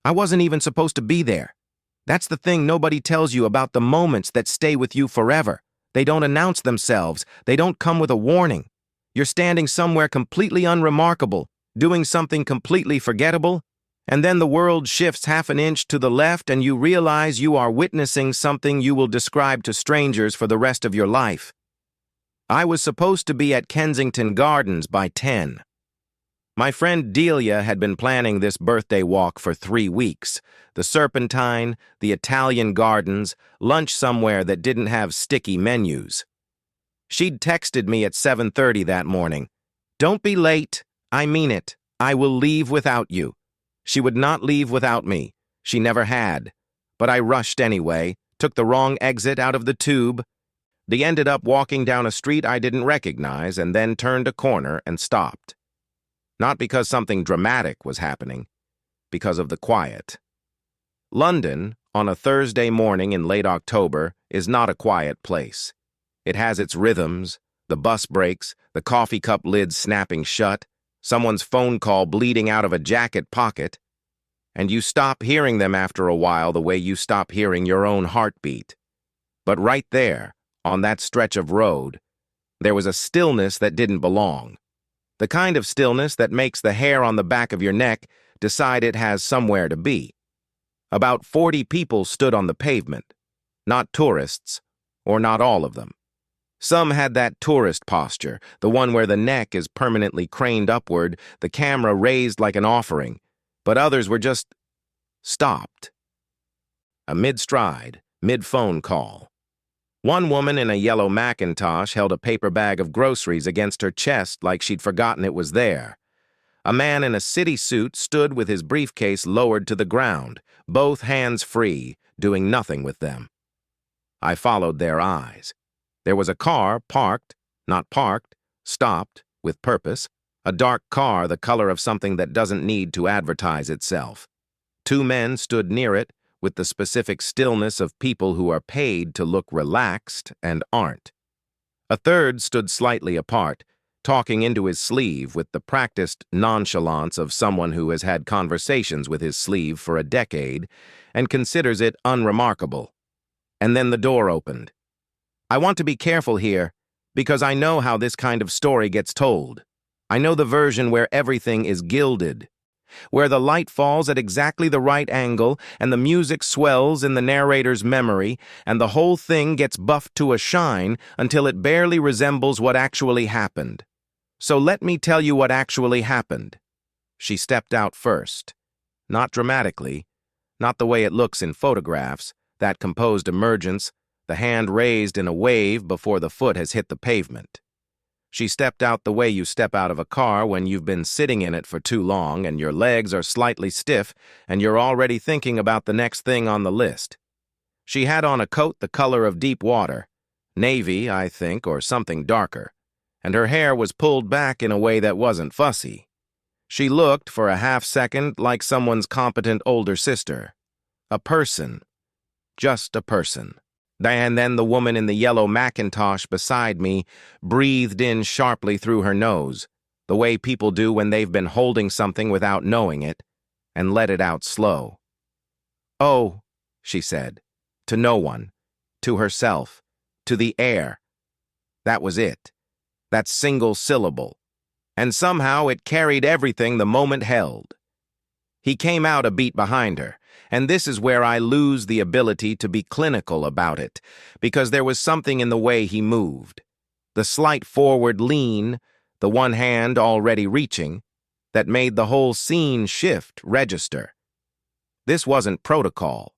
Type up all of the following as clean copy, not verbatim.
I wasn't even supposed to be there. That's the thing nobody tells you about the moments that stay with you forever. They don't announce themselves. They don't come with a warning. You're standing somewhere completely unremarkable, doing something completely forgettable, and then the world shifts half an inch to the left and you realize you are witnessing something you will describe to strangers for the rest of your life. I was supposed to be at Kensington Gardens by 10. My friend Delia had been planning this birthday walk for 3 weeks. The Serpentine, the Italian Gardens, lunch somewhere that didn't have sticky menus. She'd texted me at 7:30 that morning. "Don't be late. I mean it. I will leave without you." She would not leave without me. She never had. But I rushed anyway, took the wrong exit out of the tube. They ended up walking down a street I didn't recognize and then turned a corner and stopped. Not because something dramatic was happening, because of the quiet. London, on a Thursday morning in late October, is not a quiet place. It has its rhythms, the bus brakes, the coffee cup lid snapping shut, someone's phone call bleeding out of a jacket pocket, and you stop hearing them after a while the way you stop hearing your own heartbeat. But right there, on that stretch of road, there was a stillness that didn't belong. The kind of stillness that makes the hair on the back of your neck decide it has somewhere to be. About 40 people stood on the pavement. Not tourists, or not all of them. Some had that tourist posture, the one where the neck is permanently craned upward, the camera raised like an offering, but others were just stopped. A mid-stride, mid-phone call. One woman in a yellow Macintosh held a paper bag of groceries against her chest like she'd forgotten it was there. A man in a city suit stood with his briefcase lowered to the ground, both hands free, doing nothing with them. I followed their eyes. There was a car parked, not parked, stopped, with purpose, a dark car the color of something that doesn't need to advertise itself. 2 men stood near it, with the specific stillness of people who are paid to look relaxed and aren't. A third stood slightly apart, talking into his sleeve with the practiced nonchalance of someone who has had conversations with his sleeve for a decade and considers it unremarkable. And then the door opened. I want to be careful here, because I know how this kind of story gets told. I know the version where everything is gilded, where the light falls at exactly the right angle and the music swells in the narrator's memory and the whole thing gets buffed to a shine until it barely resembles what actually happened. So let me tell you what actually happened. She stepped out first. Not dramatically, not the way it looks in photographs, that composed emergence, the hand raised in a wave before the foot has hit the pavement. She stepped out the way you step out of a car when you've been sitting in it for too long and your legs are slightly stiff and you're already thinking about the next thing on the list. She had on a coat the color of deep water, navy, I think, or something darker, and her hair was pulled back in a way that wasn't fussy. She looked, for a half-second, like someone's competent older sister. A person. Just a person. And then the woman in the yellow Macintosh beside me breathed in sharply through her nose, the way people do when they've been holding something without knowing it, and let it out slow. "Oh," she said, to no one, to herself, to the air. That was it, that single syllable, and somehow it carried everything the moment held. He came out a beat behind her, and this is where I lose the ability to be clinical about it, because there was something in the way he moved. The slight forward lean, the one hand already reaching, that made the whole scene shift, register. This wasn't protocol.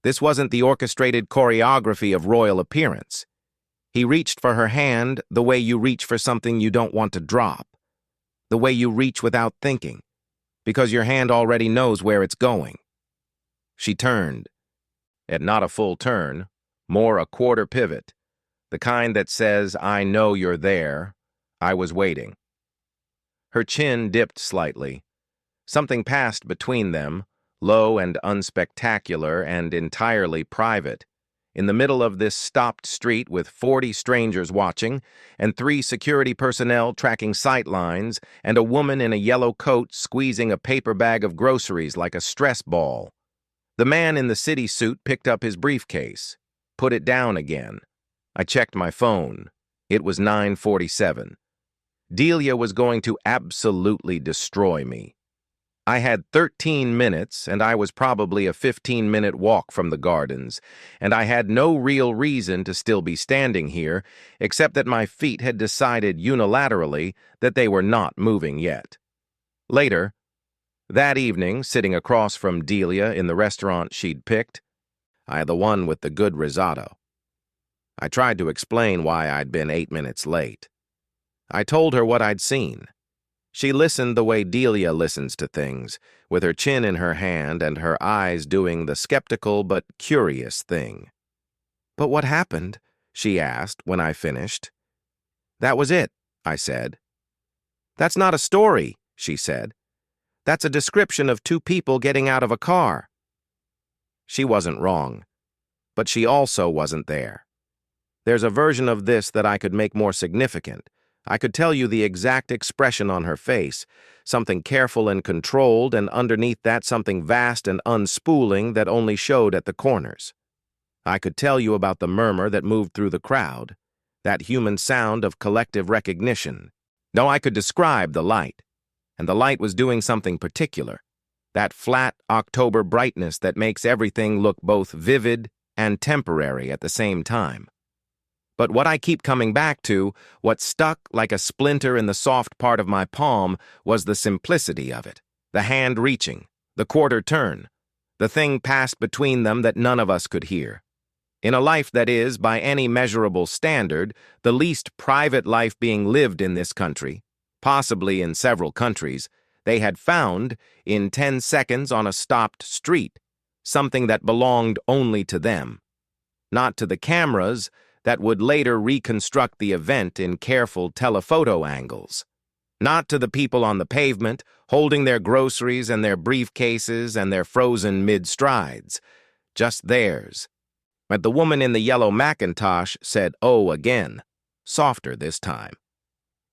This wasn't the orchestrated choreography of royal appearance. He reached for her hand the way you reach for something you don't want to drop, the way you reach without thinking, because your hand already knows where it's going. She turned, and not a full turn, more a quarter pivot, the kind that says, "I know you're there, I was waiting." Her chin dipped slightly. Something passed between them, low and unspectacular and entirely private, in the middle of this stopped street with 40 strangers watching, and 3 security personnel tracking sight lines, and a woman in a yellow coat squeezing a paper bag of groceries like a stress ball. The man in the city suit picked up his briefcase, put it down again. I checked my phone. It was 9:47. Delia was going to absolutely destroy me. I had 13 minutes, and I was probably a 15-minute walk from the gardens, and I had no real reason to still be standing here, except that my feet had decided unilaterally that they were not moving yet. Later, that evening, sitting across from Delia in the restaurant she'd picked, the one with the good risotto. I tried to explain why I'd been 8 minutes late. I told her what I'd seen. She listened the way Delia listens to things, with her chin in her hand and her eyes doing the skeptical but curious thing. "But what happened?" she asked when I finished. "That was it," I said. "That's not a story," she said. "That's a description of 2 people getting out of a car." She wasn't wrong, but she also wasn't there. There's a version of this that I could make more significant. I could tell you the exact expression on her face, something careful and controlled, and underneath that something vast and unspooling that only showed at the corners. I could tell you about the murmur that moved through the crowd, that human sound of collective recognition. No, I could describe the light, and the light was doing something particular, that flat October brightness that makes everything look both vivid and temporary at the same time. But what I keep coming back to, what stuck like a splinter in the soft part of my palm, was the simplicity of it, the hand reaching, the quarter turn, the thing passed between them that none of us could hear. In a life that is, by any measurable standard, the least private life being lived in this country, possibly in several countries, they had found, in 10 seconds on a stopped street, something that belonged only to them. Not to the cameras that would later reconstruct the event in careful telephoto angles. Not to the people on the pavement, holding their groceries and their briefcases and their frozen mid-strides. Just theirs. But the woman in the yellow Macintosh said, "Oh," again, softer this time.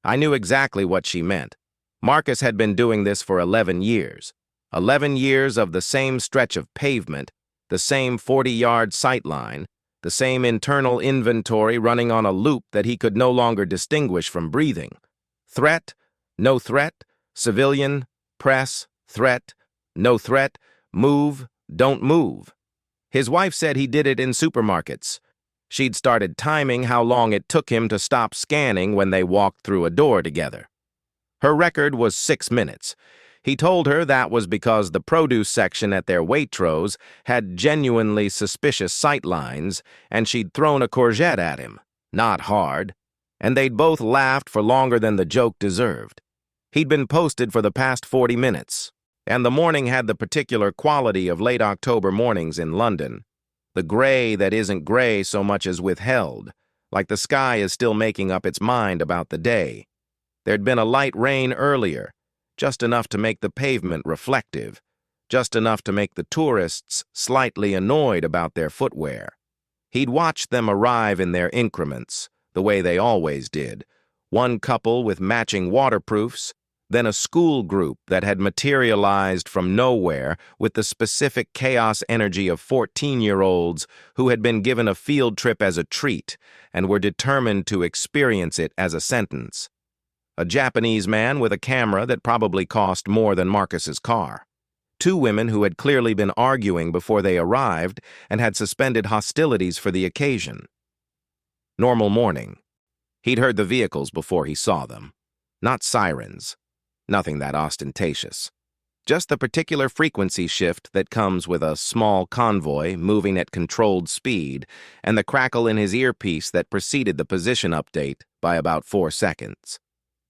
I knew exactly what she meant. Marcus had been doing this for 11 years. 11 years of the same stretch of pavement, the same 40-yard sightline, the same internal inventory running on a loop that he could no longer distinguish from breathing. Threat, no threat, civilian, press, threat, no threat, move, don't move. His wife said he did it in supermarkets. She'd started timing how long it took him to stop scanning when they walked through a door together. Her record was 6 minutes. He told her that was because the produce section at their Waitrose had genuinely suspicious sight lines, and she'd thrown a courgette at him, not hard, and they'd both laughed for longer than the joke deserved. He'd been posted for the past 40 minutes, and the morning had the particular quality of late October mornings in London, the gray that isn't gray so much as withheld, like the sky is still making up its mind about the day. There'd been a light rain earlier, just enough to make the pavement reflective, just enough to make the tourists slightly annoyed about their footwear. He'd watched them arrive in their increments, the way they always did, one couple with matching waterproofs, then a school group that had materialized from nowhere with the specific chaos energy of 14-year-olds who had been given a field trip as a treat and were determined to experience it as a sentence. A Japanese man with a camera that probably cost more than Marcus's car. 2 women who had clearly been arguing before they arrived and had suspended hostilities for the occasion. Normal morning. He'd heard the vehicles before he saw them. Not sirens. Nothing that ostentatious. Just the particular frequency shift that comes with a small convoy moving at controlled speed and the crackle in his earpiece that preceded the position update by about 4 seconds.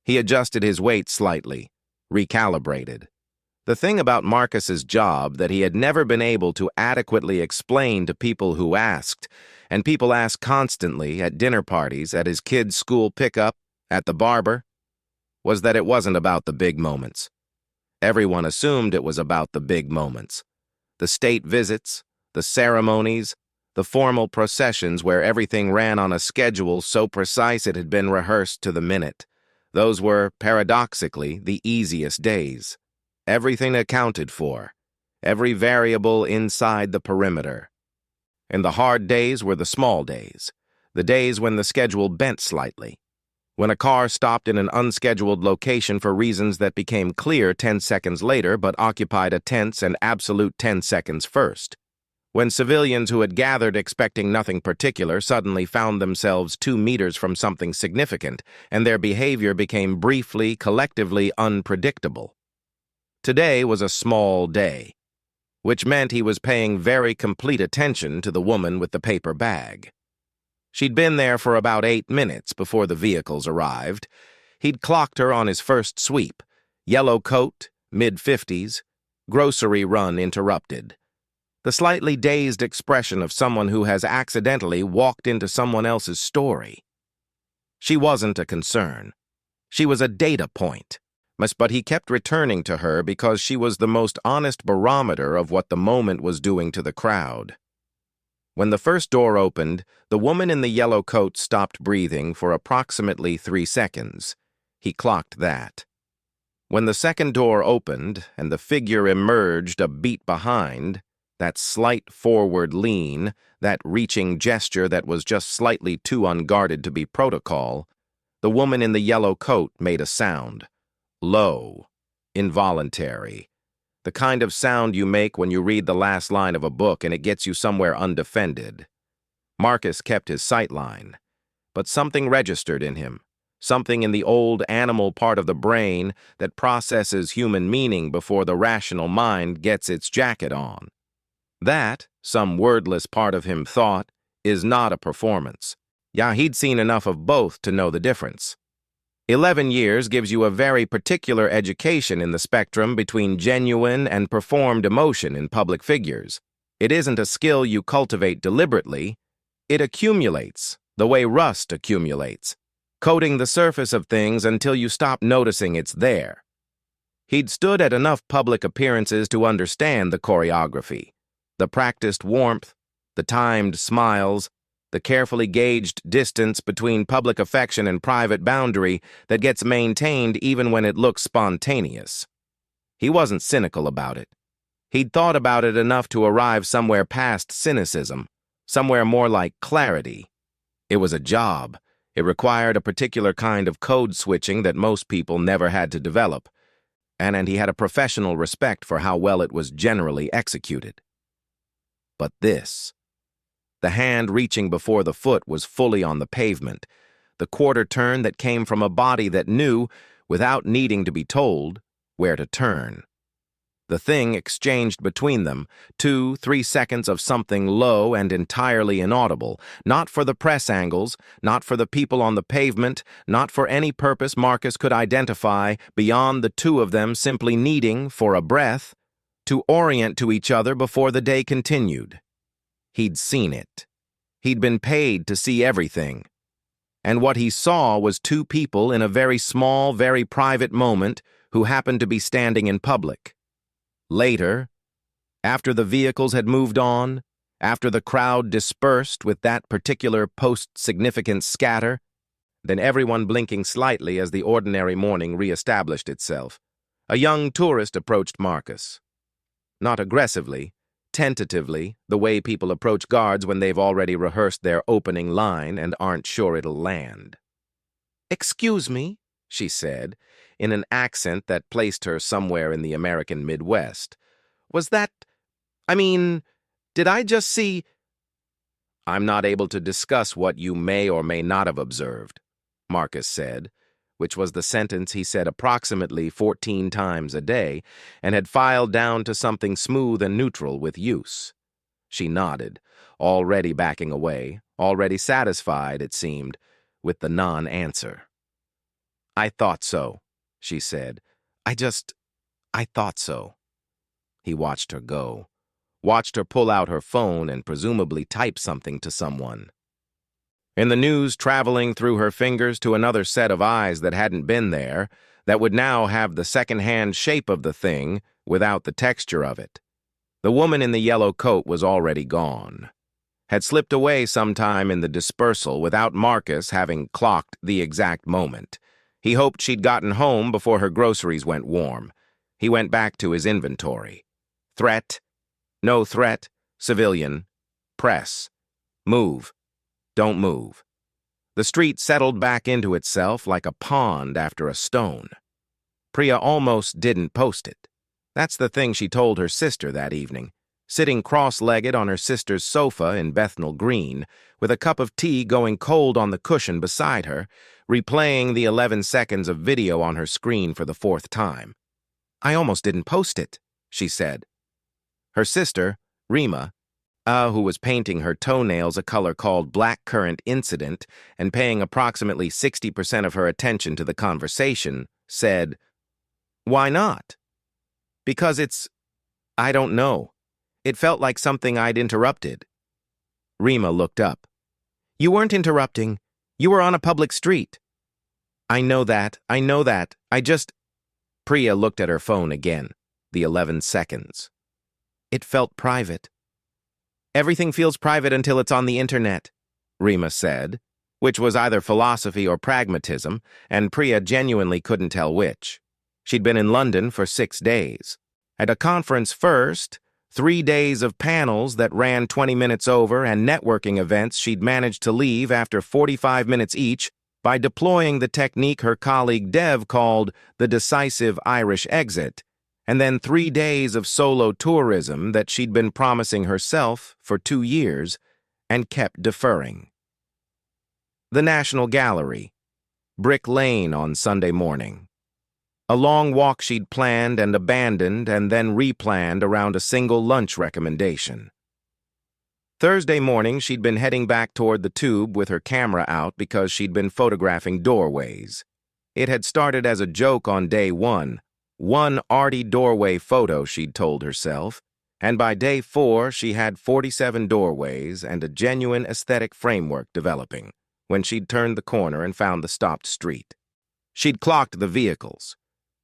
He adjusted his weight slightly, recalibrated. The thing about Marcus's job that he had never been able to adequately explain to people who asked, and people asked constantly at dinner parties, at his kids' school pickup, at the barber, was that it wasn't about the big moments. Everyone assumed it was about the big moments. The state visits, the ceremonies, the formal processions where everything ran on a schedule so precise it had been rehearsed to the minute. Those were, paradoxically, the easiest days. Everything accounted for, every variable inside the perimeter. And the hard days were the small days, the days when the schedule bent slightly, when a car stopped in an unscheduled location for reasons that became clear 10 seconds later but occupied a tense and absolute 10 seconds first, when civilians who had gathered expecting nothing particular suddenly found themselves 2 meters from something significant, and their behavior became briefly, collectively unpredictable. Today was a small day, which meant he was paying very complete attention to the woman with the paper bag. She'd been there for about 8 minutes before the vehicles arrived. He'd clocked her on his first sweep. Yellow coat, mid-50s, grocery run interrupted. The slightly dazed expression of someone who has accidentally walked into someone else's story. She wasn't a concern. She was a data point. But he kept returning to her because she was the most honest barometer of what the moment was doing to the crowd. When the first door opened, the woman in the yellow coat stopped breathing for approximately 3 seconds. He clocked that. When the second door opened and the figure emerged a beat behind, that slight forward lean, that reaching gesture that was just slightly too unguarded to be protocol, the woman in the yellow coat made a sound. Low, involuntary. The kind of sound you make when you read the last line of a book and it gets you somewhere undefended. Marcus kept his sightline, but something registered in him, something in the old animal part of the brain that processes human meaning before the rational mind gets its jacket on. That, some wordless part of him thought, is not a performance. Yeah, he'd seen enough of both to know the difference. 11 years gives you a very particular education in the spectrum between genuine and performed emotion in public figures. It isn't a skill you cultivate deliberately. It accumulates, the way rust accumulates, coating the surface of things until you stop noticing it's there. He'd stood at enough public appearances to understand the choreography, the practiced warmth, the timed smiles, the carefully gauged distance between public affection and private boundary that gets maintained even when it looks spontaneous. He wasn't cynical about it. He'd thought about it enough to arrive somewhere past cynicism, somewhere more like clarity. It was a job. It required a particular kind of code switching that most people never had to develop, and he had a professional respect for how well it was generally executed. But this... The hand reaching before the foot was fully on the pavement, the quarter turn that came from a body that knew, without needing to be told, where to turn. The thing exchanged between them, 2-3 seconds of something low and entirely inaudible, not for the press angles, not for the people on the pavement, not for any purpose Marcus could identify beyond the two of them simply needing, for a breath, to orient to each other before the day continued. He'd seen it. He'd been paid to see everything. And what he saw was 2 people in a very small, very private moment who happened to be standing in public. Later, after the vehicles had moved on, after the crowd dispersed with that particular post-significant scatter, then everyone blinking slightly as the ordinary morning re-established itself, a young tourist approached Marcus. Not aggressively, tentatively, the way people approach guards when they've already rehearsed their opening line and aren't sure it'll land. "Excuse me," she said, in an accent that placed her somewhere in the American Midwest. "Was that... did I just see..." "I'm not able to discuss what you may or may not have observed," Marcus said, which was the sentence he said approximately 14 times a day, and had filed down to something smooth and neutral with use. She nodded, already backing away, already satisfied, it seemed, with the non-answer. "I thought so," she said. I thought so." He watched her go, watched her pull out her phone and presumably type something to someone. In the news traveling through her fingers to another set of eyes that hadn't been there, that would now have the second-hand shape of the thing without the texture of it. The woman in the yellow coat was already gone. had slipped away sometime in the dispersal without Marcus having clocked the exact moment. He hoped she'd gotten home before her groceries went warm. He went back to his inventory. Threat, no threat, civilian, press, move, don't move. The street settled back into itself like a pond after a stone. Priya almost didn't post it. That's the thing she told her sister that evening, sitting cross-legged on her sister's sofa in Bethnal Green, with a cup of tea going cold on the cushion beside her, replaying the 11 seconds of video on her screen for the 4th time. "I almost didn't post it," she said. Her sister, Rima, who was painting her toenails a color called blackcurrant incident and paying approximately 60% of her attention to the conversation, said, "Why not?" "Because I don't know. It felt like something I'd interrupted." Rima looked up. "You weren't interrupting. You were on a public street." I know that. I just—" Priya looked at her phone again, the 11 seconds. "It felt private." "Everything feels private until it's on the internet," Rima said, which was either philosophy or pragmatism, and Priya genuinely couldn't tell which. She'd been in London for 6 days. At a conference first, 3 days of panels that ran 20 minutes over, and networking events she'd managed to leave after 45 minutes each by deploying the technique her colleague Dev called the decisive Irish exit, and then 3 days of solo tourism that she'd been promising herself for 2 years and kept deferring. The National Gallery, Brick Lane on Sunday morning. A long walk she'd planned and abandoned and then replanned around a single lunch recommendation. Thursday morning, she'd been heading back toward the Tube with her camera out because she'd been photographing doorways. It had started as a joke on day one arty doorway photo, she'd told herself, and by day 4 she had 47 doorways and a genuine aesthetic framework developing when she'd turned the corner and found the stopped street. She'd clocked the vehicles,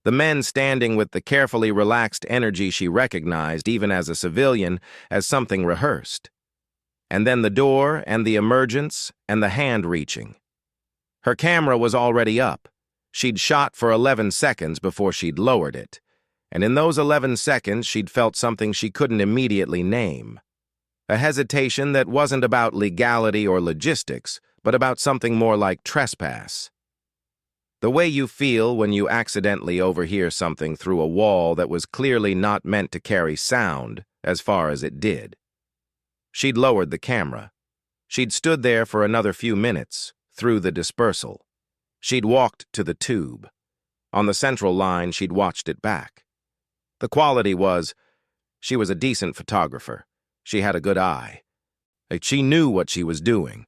the men standing with the carefully relaxed energy she recognized even as a civilian as something rehearsed. And then the door and the emergence and the hand reaching. Her camera was already up. She'd shot for 11 seconds before she'd lowered it, and in those 11 seconds she'd felt something she couldn't immediately name. A hesitation that wasn't about legality or logistics, but about something more like trespass. The way you feel when you accidentally overhear something through a wall that was clearly not meant to carry sound, as far as it did. She'd lowered the camera. She'd stood there for another few minutes, through the dispersal. She'd walked to the Tube. On the Central line, she'd watched it back. The quality was, she was a decent photographer. She had a good eye. She knew what she was doing.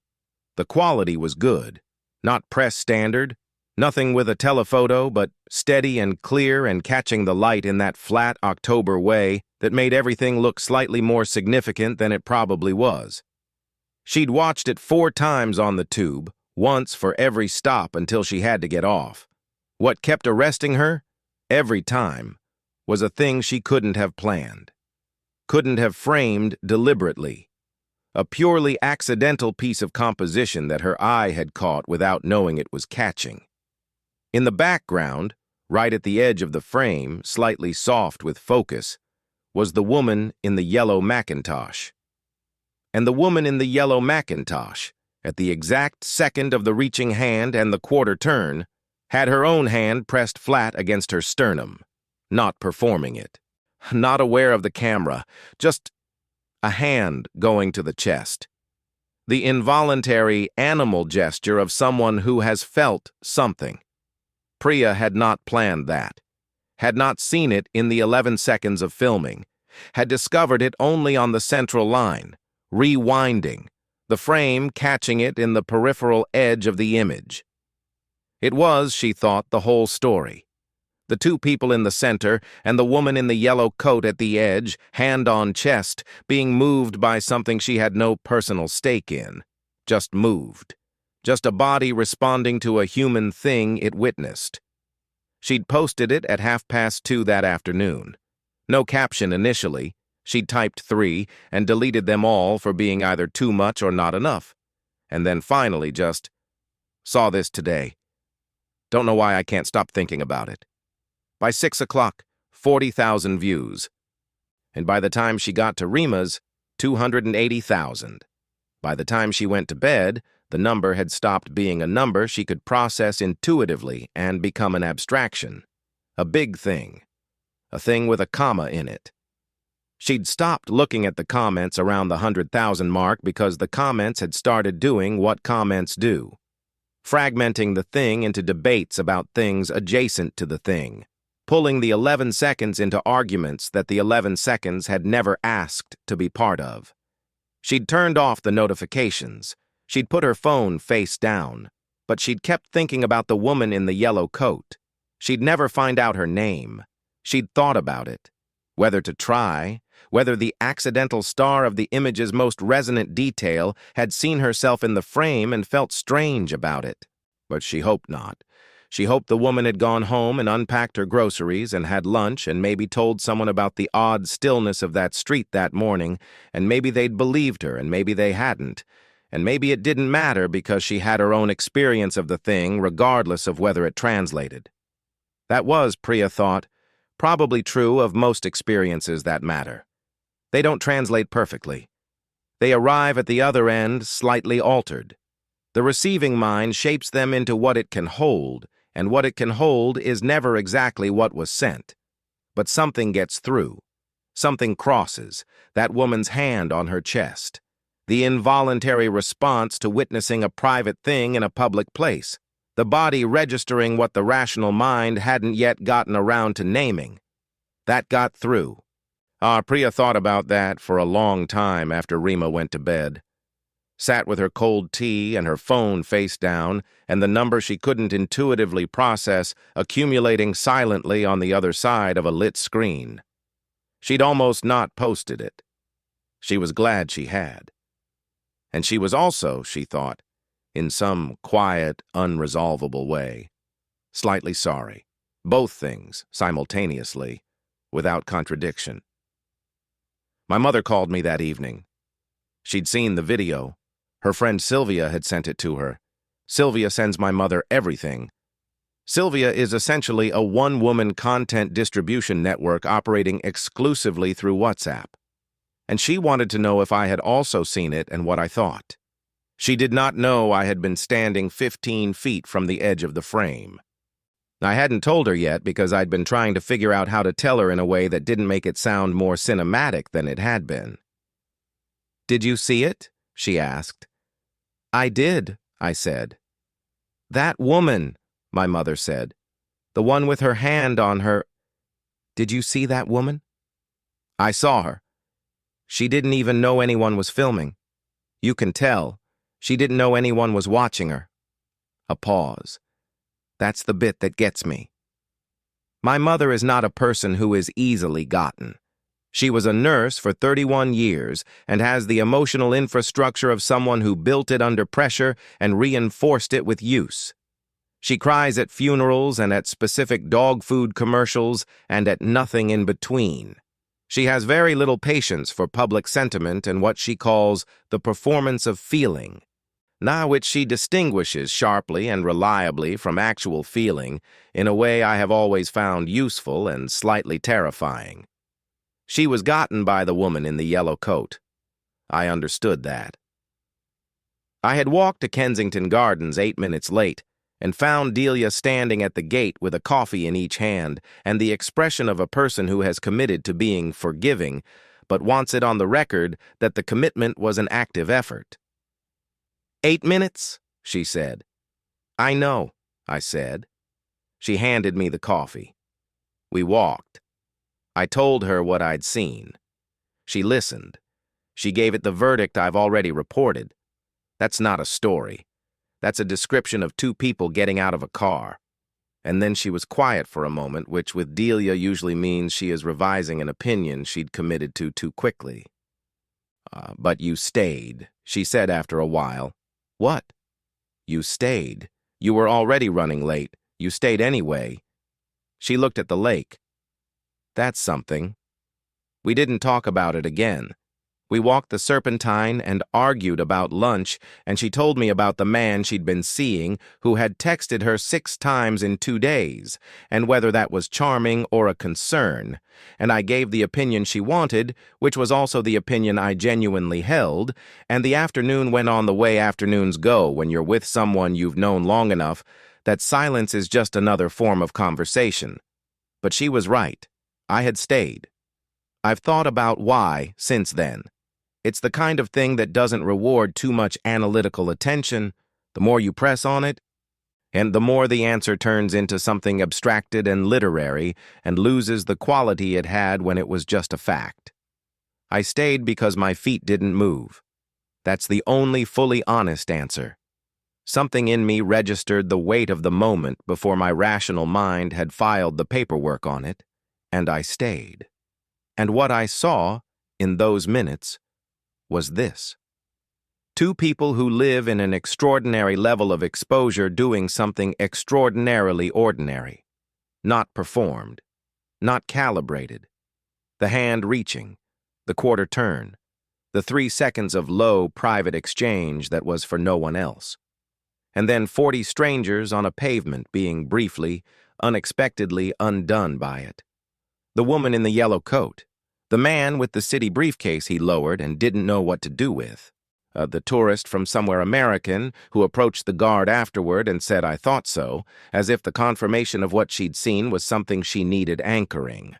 The quality was good, not press standard, nothing with a telephoto, but steady and clear and catching the light in that flat October way that made everything look slightly more significant than it probably was. She'd watched it 4 times on the Tube, once for every stop until she had to get off. What kept arresting her, every time, was a thing she couldn't have planned, couldn't have framed deliberately. A purely accidental piece of composition that her eye had caught without knowing it was catching. In the background, right at the edge of the frame, slightly soft with focus, was the woman in the yellow Macintosh. And the woman in the yellow Macintosh, at the exact second of the reaching hand and the quarter turn, had her own hand pressed flat against her sternum, not performing it, not aware of the camera, just a hand going to the chest. The involuntary animal gesture of someone who has felt something. Priya had not planned that, had not seen it in the 11 seconds of filming, had discovered it only on the Central line, rewinding, the frame catching it in the peripheral edge of the image. It was, she thought, the whole story. The 2 people in the center and the woman in the yellow coat at the edge, hand on chest, being moved by something she had no personal stake in. Just moved. Just a body responding to a human thing it witnessed. She'd posted it at 2:30 that afternoon. No caption initially, She'd typed 3 and deleted them all for being either too much or not enough. And then finally just, saw this today. Don't know why I can't stop thinking about it. By 6 o'clock, 40,000 views. And by the time she got to Rima's, 280,000. By the time she went to bed, the number had stopped being a number she could process intuitively and become an abstraction. A big thing. A thing with a comma in it. She'd stopped looking at the comments around the 100,000 mark because the comments had started doing what comments do. Fragmenting the thing into debates about things adjacent to the thing. Pulling the 11 seconds into arguments that the 11 seconds had never asked to be part of. She'd turned off the notifications. She'd put her phone face down. But she'd kept thinking about the woman in the yellow coat. She'd never find out her name. She'd thought about it. Whether to try, whether the accidental star of the image's most resonant detail had seen herself in the frame and felt strange about it. But she hoped not. She hoped the woman had gone home and unpacked her groceries and had lunch and maybe told someone about the odd stillness of that street that morning, and maybe they'd believed her and maybe they hadn't, and maybe it didn't matter because she had her own experience of the thing regardless of whether it translated. That was, Priya thought, probably true of most experiences that matter. They don't translate perfectly. They arrive at the other end slightly altered. The receiving mind shapes them into what it can hold, and what it can hold is never exactly what was sent. But something gets through. Something crosses, that woman's hand on her chest. The involuntary response to witnessing a private thing in a public place. The body registering what the rational mind hadn't yet gotten around to naming. That got through. Priya thought about that for a long time after Rima went to bed. Sat with her cold tea and her phone face down, and the number she couldn't intuitively process accumulating silently on the other side of a lit screen. She'd almost not posted it. She was glad she had. And she was also, she thought, in some quiet, unresolvable way, slightly sorry. Both things, simultaneously, without contradiction. My mother called me that evening. She'd seen the video. Her friend Sylvia had sent it to her. Sylvia sends my mother everything. Sylvia is essentially a one-woman content distribution network operating exclusively through WhatsApp. And she wanted to know if I had also seen it and what I thought. She did not know I had been standing 15 feet from the edge of the frame. I hadn't told her yet because I'd been trying to figure out how to tell her in a way that didn't make it sound more cinematic than it had been. "Did you see it?" she asked. "I did," I said. "That woman," my mother said. "The one with her hand on her—" "Did you see that woman?" "I saw her. She didn't even know anyone was filming. You can tell. She didn't know anyone was watching her." A pause. That's the bit that gets me. My mother is not a person who is easily gotten. She was a nurse for 31 years and has the emotional infrastructure of someone who built it under pressure and reinforced it with use. She cries at funerals and at specific dog food commercials and at nothing in between. She has very little patience for public sentiment and what she calls the performance of feeling, now which she distinguishes sharply and reliably from actual feeling in a way I have always found useful and slightly terrifying. She was gotten by the woman in the yellow coat. I understood that. I had walked to Kensington Gardens 8 minutes late and found Delia standing at the gate with a coffee in each hand and the expression of a person who has committed to being forgiving, but wants it on the record that the commitment was an active effort. 8 minutes, she said. I know, I said. She handed me the coffee. We walked. I told her what I'd seen. She listened. She gave it the verdict I've already reported. That's not a story. That's a description of two people getting out of a car. And then she was quiet for a moment, which with Delia usually means she is revising an opinion she'd committed to too quickly. But you stayed, she said after a while. What? You stayed. You were already running late. You stayed anyway. She looked at the lake. That's something. We didn't talk about it again. We walked the Serpentine and argued about lunch, and she told me about the man she'd been seeing who had texted her 6 times in 2 days, and whether that was charming or a concern. And I gave the opinion she wanted, which was also the opinion I genuinely held, and the afternoon went on the way afternoons go when you're with someone you've known long enough that silence is just another form of conversation. But she was right. I had stayed. I've thought about why since then. It's the kind of thing that doesn't reward too much analytical attention. The more you press on it, and the more the answer turns into something abstracted and literary and loses the quality it had when it was just a fact. I stayed because my feet didn't move. That's the only fully honest answer. Something in me registered the weight of the moment before my rational mind had filed the paperwork on it, and I stayed. And what I saw, in those minutes, was this. 2 people who live in an extraordinary level of exposure doing something extraordinarily ordinary. Not performed. Not calibrated. The hand reaching. The quarter turn. The 3 seconds of low, private exchange that was for no one else. And then 40 strangers on a pavement being briefly, unexpectedly undone by it. The woman in the yellow coat. The man with the city briefcase he lowered and didn't know what to do with. The tourist from somewhere American who approached the guard afterward and said, "I thought so," as if the confirmation of what she'd seen was something she needed anchoring.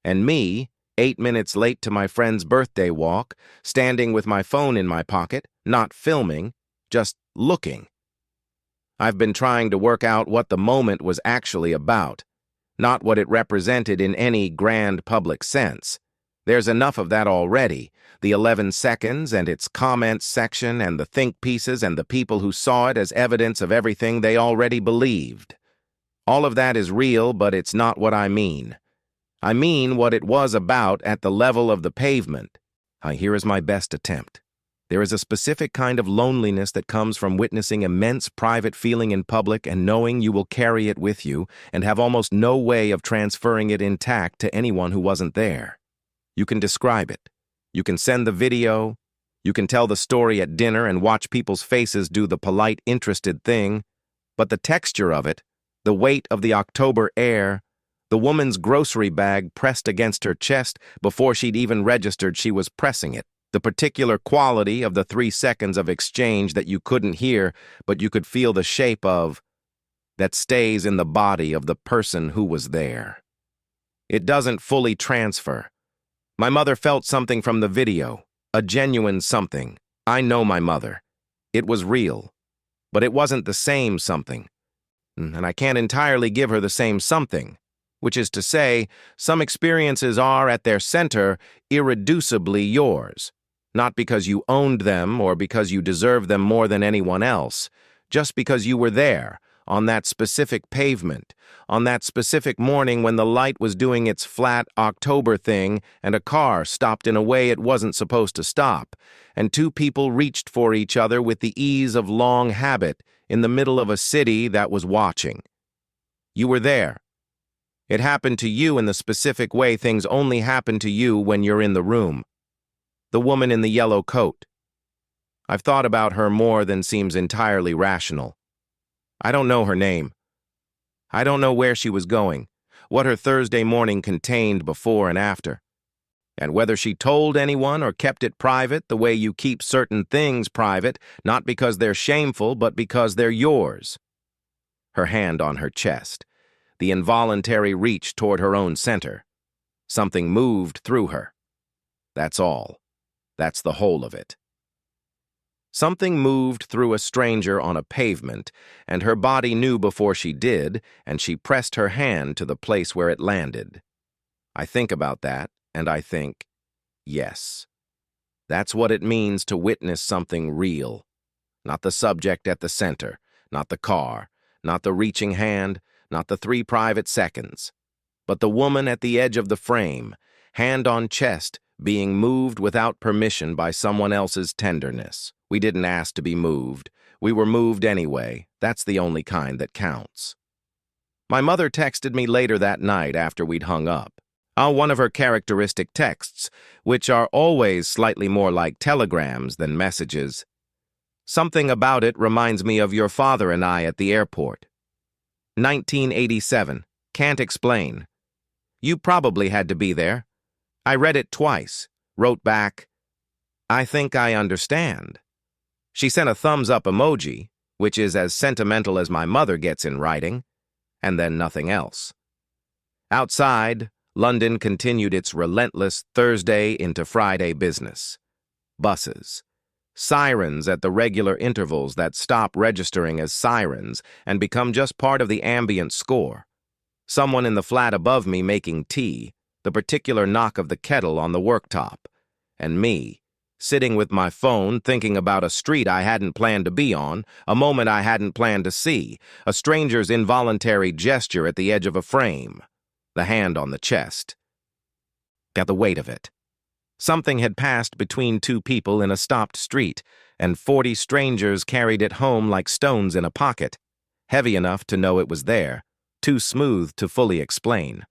And me, 8 minutes late to my friend's birthday walk, standing with my phone in my pocket, not filming, just looking. I've been trying to work out what the moment was actually about. Not what it represented in any grand public sense. There's enough of that already, the 11 seconds and its comments section and the think pieces and the people who saw it as evidence of everything they already believed. All of that is real, but it's not what I mean. I mean what it was about at the level of the pavement. Here is my best attempt. There is a specific kind of loneliness that comes from witnessing immense private feeling in public and knowing you will carry it with you and have almost no way of transferring it intact to anyone who wasn't there. You can describe it. You can send the video. You can tell the story at dinner and watch people's faces do the polite, interested thing. But the texture of it, the weight of the October air, the woman's grocery bag pressed against her chest before she'd even registered she was pressing it, the particular quality of the 3 seconds of exchange that you couldn't hear, but you could feel the shape of, that stays in the body of the person who was there. It doesn't fully transfer. My mother felt something from the video, a genuine something. I know my mother. It was real. But it wasn't the same something. And I can't entirely give her the same something. Which is to say, some experiences are, at their center, irreducibly yours. Not because you owned them or because you deserve them more than anyone else, just because you were there, on that specific pavement, on that specific morning when the light was doing its flat October thing and a car stopped in a way it wasn't supposed to stop, and 2 people reached for each other with the ease of long habit in the middle of a city that was watching. You were there. It happened to you in the specific way things only happen to you when you're in the room. The woman in the yellow coat. I've thought about her more than seems entirely rational. I don't know her name. I don't know where she was going, what her Thursday morning contained before and after, and whether she told anyone or kept it private the way you keep certain things private, not because they're shameful, but because they're yours. Her hand on her chest, the involuntary reach toward her own center. Something moved through her. That's all. That's the whole of it. Something moved through a stranger on a pavement, and her body knew before she did, and she pressed her hand to the place where it landed. I think about that, and I think, yes. That's what it means to witness something real. Not the subject at the center, not the car, not the reaching hand, not the 3 private seconds, but the woman at the edge of the frame, hand on chest, being moved without permission by someone else's tenderness. We didn't ask to be moved. We were moved anyway. That's the only kind that counts. My mother texted me later that night after we'd hung up. One of her characteristic texts, which are always slightly more like telegrams than messages. Something about it reminds me of your father and I at the airport. 1987. Can't explain. You probably had to be there. I read it twice. Wrote back, I think I understand. She sent a thumbs-up emoji, which is as sentimental as my mother gets in writing, and then nothing else. Outside, London continued its relentless Thursday into Friday business. Buses. Sirens at the regular intervals that stop registering as sirens and become just part of the ambient score. Someone in the flat above me making tea, the particular knock of the kettle on the worktop, and me, sitting with my phone thinking about a street I hadn't planned to be on, a moment I hadn't planned to see, a stranger's involuntary gesture at the edge of a frame, the hand on the chest. Got the weight of it. Something had passed between two people in a stopped street, and 40 strangers carried it home like stones in a pocket, heavy enough to know it was there, too smooth to fully explain.